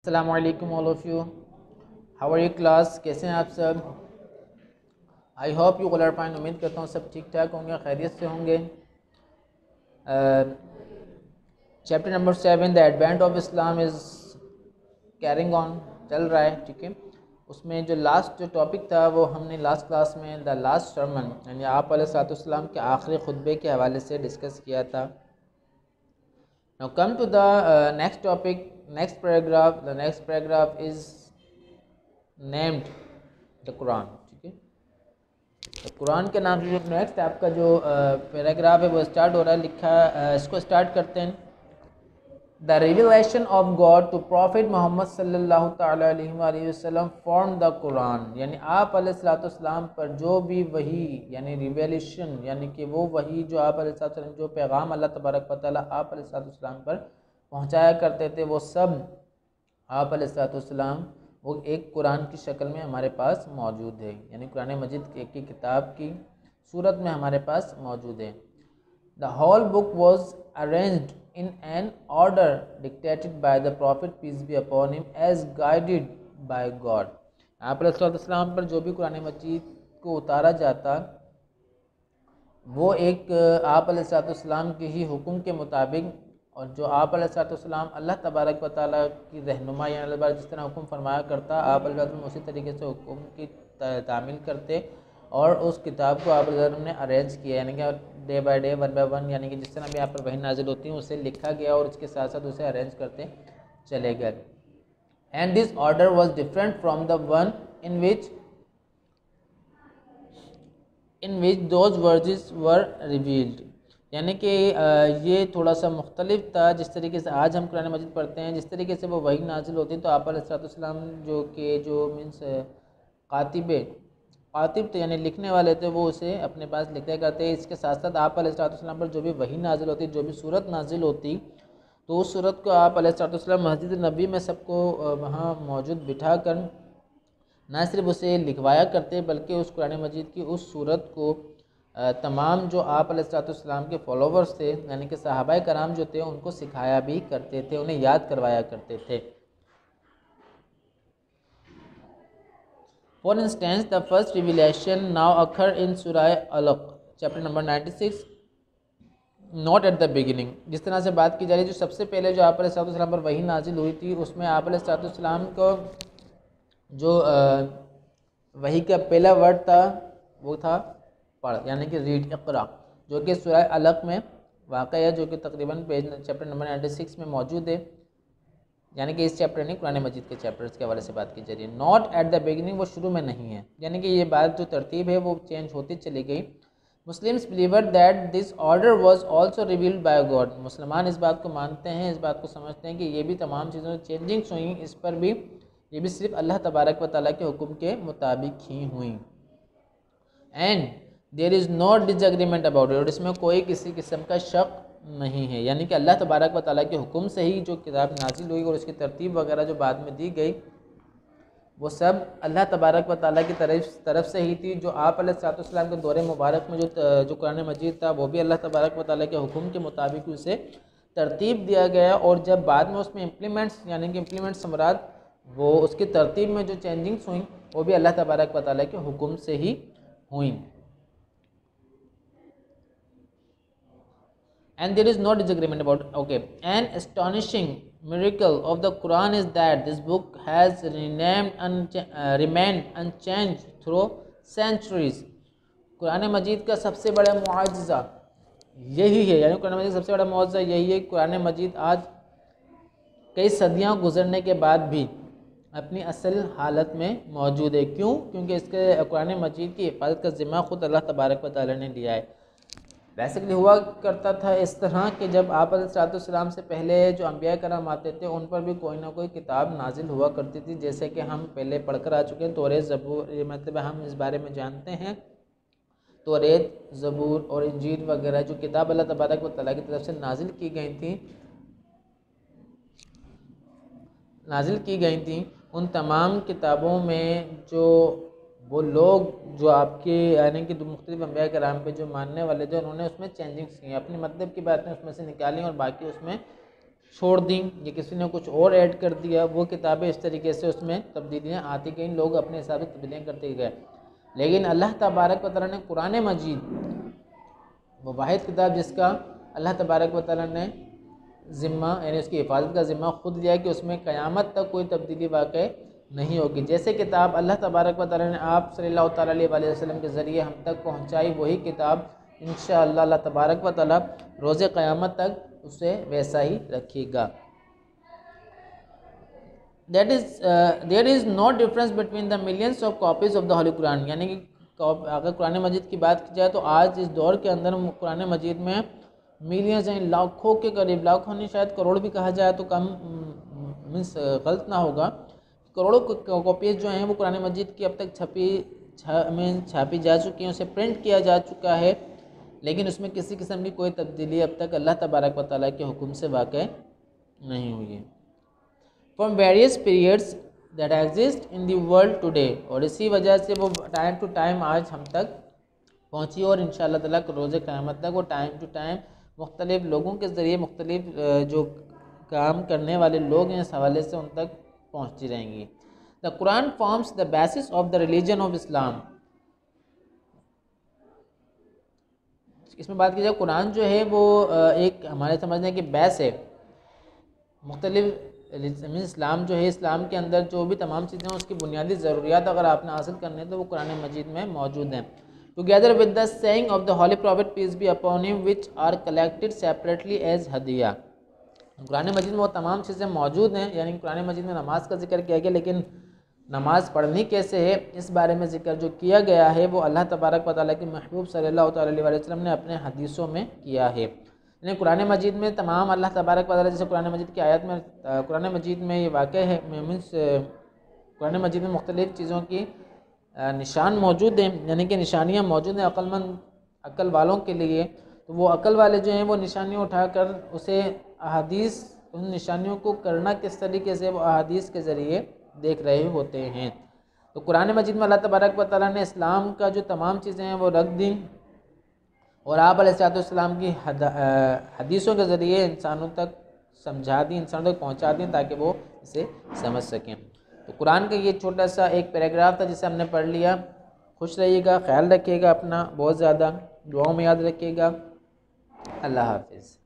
अस्सलामु अलैकुम all of you. How are you class, कैसे हैं आप सब? I hope you all are fine. उम्मीद करता हूँ सब ठीक ठाक होंगे, खैरियत से होंगे। Chapter number 7 the advent of Islam is carrying on, चल रहा है, ठीक है। उसमें जो लास्ट जो टॉपिक था वो हमने लास्ट क्लास में द लास्ट सर्मन यानी आप अलैहिस्सलाम के आखिरी खुतबे के हवाले से डिस्कस किया था। Now come to the next topic, next paragraph. The next paragraph is named the Quran, ठीक है। तो कुरान के नाम से जो नेक्स्ट आपका जो पैराग्राफ है वो स्टार्ट हो रहा है, लिखा इसको स्टार्ट करते हैं। The revelation of God to prophet Muhammad सल्लल्लाहु तआला अलैहि वसल्लम फॉर्म द कुरान, यानी आप अलैहिस्सलाम पर जो भी वही यानी रिवेलेशन यानी कि वो वही जो आप अलैहिस्सलाम जो पैगाम अल्लाह तबारक व तआला आप अलैहिस्सलाम पर पहुँचाया करते थे वो सब आप अलैहिस्सलाम वो एक कुरान की शक्ल में हमारे पास मौजूद है, यानी कुरान मजीद एक की किताब की सूरत में हमारे पास मौजूद है। The whole book was arranged in an order dictated by the prophet peace be upon him as guided by God। आप अलैहिस्सलाम पर जो भी कुरान मजीद को उतारा जाता वो एक आप अलैहिस्सलाम के ही हुक्म के मुताबिक, और जो आप अलैहिस्सलाम अल्लाह तबारक व तआला की रहनुमाई जिस तरह हुक्म फरमाया करता आप अलैहिस्सलाम उसी तरीके से हुक्म की तामील करते और उस किताब को आप ने अरेंज किया, यानी कि day by day one by one, यानी कि जिस तरह भी आप पर वही नाजिल होती है उसे लिखा गया और उसके साथ साथ उसे अरेंज करते चले गए। And this order was different from the one in which those versus were revealed, यानी कि ये थोड़ा सा मुख्तलिफ था जिस तरीके से आज हम कुरान मजीद पढ़ते हैं, जिस तरीके से वो वही नाजिल होती तो आप अलैहिस्सलाम जो कि जो मीन्स कातिब थे यानी लिखने वाले थे वो उसे अपने पास लिखा करते हैं। इसके साथ साथ आप अलैहिस्सलाम पर जो भी वही नाजिल होती, जो भी सूरत नाजिल होती, तो उस सूरत को आप अलैहिस्सलाम मस्जिद नबी में सबको वहाँ मौजूद बिठा कर न सिर्फ उसे लिखवाया करते बल्कि उस कुरान मजीद की उस सूरत को तमाम जो आप अलैहिस्सलाम के फॉलोवर्स थे यानी कि सहाबाए कराम जो थे उनको सिखाया भी करते थे, उन्हें याद करवाया करते थे। For instance, the first revelation now occur in Surah Alaq, chapter number 96, not at the beginning। जिस तरह से बात की जा रही है जो सबसे पहले जो आप अलैहिस्सलाम पर वही नाजिल हुई थी उसमें आप अलैहिस्सलाम को जो वही का पहला वर्ड था वो था पढ़, यानी कि रीड, इक़रा, जो कि सूरह अलaq में वाक़ है, जो कि तकरीबन पेज चैप्टर नंबर 96 में मौजूद है, यानी कि इस चैप्टर नहीं कुरान मजीद के चैप्टर्स के हवाले से बात की जा रही है। नॉट एट द बिगिनिंग, वो शुरू में नहीं है, यानी कि ये बात जो तरतीब है वो चेंज होती चली गई। Muslims believer that this order was also revealed bye God, मुसलमान इस बात को मानते हैं, इस बात को समझते हैं कि ये भी तमाम चीज़ों में चेंजिंग्स हुई, इस पर भी ये भी सिर्फ अल्लाह तबारक व तआला के हुक्म के मुताबिक ही हुई। And there is no disagreement about it, और इसमें कोई किसी किस्म का शक नहीं है, यानी कि अल्लाह तबारक व तआला के हुक्म से ही जो किताब नाजिल हुई और उसकी तरतीब वगैरह जो बाद में दी गई वो सब अल्लाह तबारक व तआला की तरफ से ही थी। जो आप अलैहिस्सलाम के दौरे मुबारक में जो कुरान मजीद था वो भी अल्लाह तबारक व तआला के हुक्म के मुताबिक उसे तरतीब दिया गया, और जब बाद में उसमें इम्प्लीमेंट्स यानी कि इम्प्लीमेंट्स मुराद वो उसकी तरतीब में जो चेंजिंग्स हुई वो भी अल्लाह तबारक व तआला के हुक्म से ही हुई। And there is no disagreement about it. Okay, an astonishing miracle of the Quran is that this book has remained unchanged through centuries। Quran मजीद का सबसे बड़ा मुआजिज़ा यही है, यानी कुरान मजीद सबसे बड़ा मुआजिज़ा यही है, कुरान मजीद आज कई सदियां गुजरने के बाद भी अपनी असल हालत में मौजूद है। क्यों? क्योंकि इसके कुरान मजीद की हिफाजत का ज़िम्मा ख़ुद अल्लाह तबारक व तआला ने लिया है। बेसिकली हुआ करता था इस तरह कि जब आप अलैहिस्सलाम से पहले जो अंबिया कराम आते थे उन पर भी कोई ना कोई किताब नाजिल हुआ करती थी, जैसे कि हम पहले पढ़कर आ चुके हैं तौरात, ज़बूर, मतलब हम इस बारे में जानते हैं तौरात, ज़बूर और इंजील वगैरह जो किताब अल्लाह तबारक व तआला की तरफ से नाजिल की गई थी, उन तमाम किताबों में जो वो लोग जो आपके यानी कि मुख्तलिफ अंबिया कराम पे जो मानने वाले थे उन्होंने उसमें चेंजिंग्स की, अपने मतलब की बातें उसमें से निकाली और बाकी उसमें छोड़ दी या किसी ने कुछ और ऐड कर दिया, वो किताबें इस तरीके से उसमें तब्दीलियाँ आती गई, लोग अपने हिसाब से तब्दीलियाँ करते गए। लेकिन अल्लाह तबारक व तआला ने कुरान मजीद, वो वाहिद किताब जिसका अल्लाह तबारक व तआला ने ज़िम्मा यानी उसकी हिफाजत का ज़िम्मा खुद लिया कि उसमें क़यामत तक कोई तब्दीली वाक़ई नहीं होगी। जैसे किताब अल्लाह तबारक व तआला ने आप सल्लल्लाहु तआला अलैहि वसल्लम के ज़रिए हम तक पहुँचाई, वही किताब इंशाअल्लाह अल्लाह तबारक व तआला रोज़े क़यामत तक उसे वैसा ही रखेगा। There is no difference between the millions of copies of the holy Quran, यानी कि अगर कुरान मजीद की बात की जाए तो आज इस दौर के अंदर कुरान मजीद में मिलियंस यानी लाखों के करीब, लाखों नहीं शायद करोड़ भी कहा जाए तो कम मीन्स गलत ना होगा, करोड़ों कॉपीज़ जो हैं वो कुरान मजीद की अब तक छापी जा चुकी हैं, उसे प्रिंट किया जा चुका है, लेकिन उसमें किसी किस्म की कोई तब्दीली अब तक अल्लाह तबारक व तआला के हुक्म से वाक़ई नहीं हुई है। From various periods that exist in the world today, और इसी वजह से वो टाइम टू टाइम आज हम तक पहुँची और इंशाअल्लाह ताला रोज़े क़यामत तक वो टाइम टू टाइम मुख्तलिफ़ लोगों के ज़रिए, मुख्तलिफ़ जो काम करने वाले लोग हैं इस हवाले से उन तक पहुँचती रहेंगी। The Quran forms the basis of the religion of Islam, इसमें बात की जाए कुरान जो है वो एक हमारे समझने की बेस है। मुख्तलिफ इस्लाम जो है, इस्लाम के अंदर जो भी तमाम चीज़ें हैं उसकी बुनियादी ज़रूरियात अगर आपने हासिल करनी है तो वो कुरान मजीद में मौजूद हैं। Together with the saying of the holy prophet peace be upon him which are collected separately as हदिया, कुरान मजीद में वो तमाम चीज़ें मौजूद हैं, यानी कुरान मजीद में नमाज का जिक्र किया गया, लेकिन नमाज पढ़नी कैसे है इस बारे में जिक्र जो किया गया है वो अल्लाह तबारक व तआला के महबूब सल्लल्लाहु अलैहि वसल्लम ने अपने हदीसों में किया है। यानी कुरान मजीद में तमाम अल्लाह तबारक व तआला, जैसे कुरान मजीद की आयत में कुरान मजीद में ये वाक़या है, मीन्स कुरान मजीद में मुख्तलिफ़ चीज़ों की निशान मौजूद हैं, यानी कि निशानियाँ मौजूद हैं अक्लमंद अक्ल वालों के लिए, तो वो अक्ल वाले जो हैं वो निशानियाँ उठाकर उसे अहादीस, उन निशानियों को करना किस तरीके से वो अहादीस के ज़रिए देख रहे होते हैं। तो कुरान मजीद में अल्लाह तबारक व तआला ने इस्लाम का जो तमाम चीज़ें हैं वो रख दी और आप अलैहिस्सलाम की हदीसों के ज़रिए इंसानों तक समझा दी, इंसानों तक पहुँचा दी ताकि वो इसे समझ सकें। तो कुरान का ये छोटा सा एक पैराग्राफ था जिसे हमने पढ़ लिया। खुश रहिएगा, ख्याल रखिएगा अपना बहुत ज़्यादा, दुआओं में याद रखिएगा। अल्लाह हाफिज़।